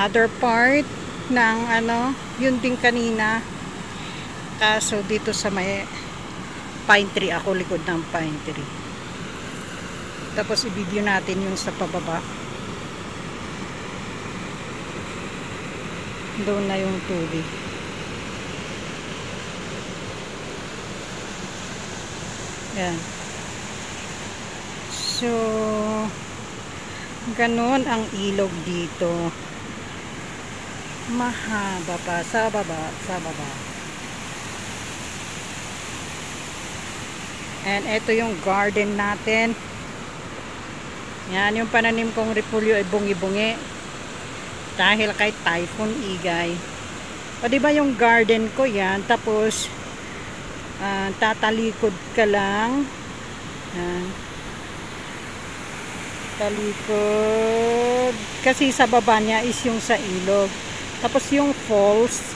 other part ng ano, yun din kanina. Kaso dito sa may pine tree ako, likod ng pine tree. Tapos i-video natin yung sa pababa. Doon na yung tubig. Yan. So, ganun ang ilog dito. Mahaba pa sa baba, sa baba. And ito yung garden natin. Yan, yung pananim kong repolyo ay bungi-bungi. Dahil kay Typhoon Igay. O diba yung garden ko yan, tapos tatalikod ka lang. Yan. Talikod. Kasi sa baba niya is yung sa ilog. Tapos yung falls,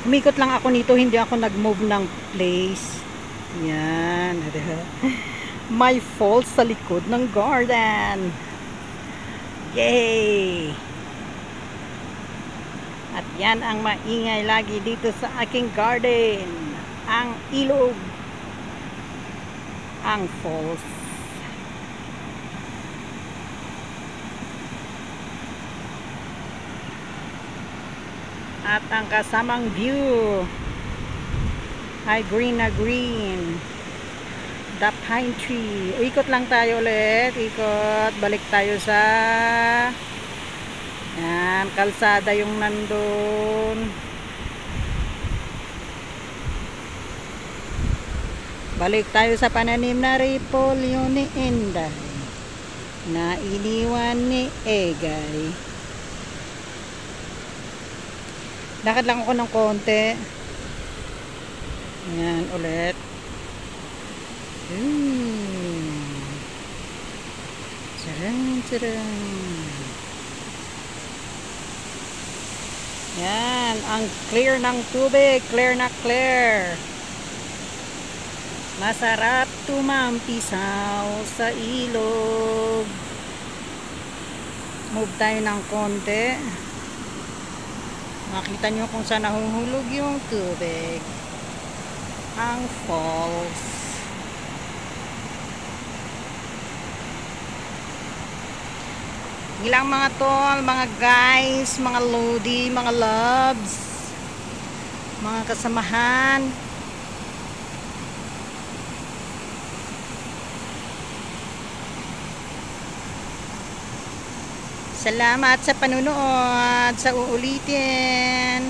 umikot lang ako nito, hindi ako nag-move ng place. Yan. May falls sa likod ng garden. Yay! At yan ang maingay lagi dito sa aking garden. Ang ilog. Ang falls. At ang kasamang view ay green na green. The pine tree. Ikot lang tayo ulit. Ikot. Balik tayo sa yan, kalsada yung nandun. Balik tayo sa pananim na repolyo ni Inday na iniwan ni Egay. Lakad lang ako ng konti. Yan, ulit. Sarang, sarang. Yan, ang clear ng tubig. Clear na clear. Masarap tumampisaw sa ilog. Move tayo ng konti. Makita nyo kung saan nahuhulog yung tubig. Ang falls. Ilang mga tol, mga guys, mga lodi, mga loves, mga kasamahan. Salamat sa panunood, sa uulitin.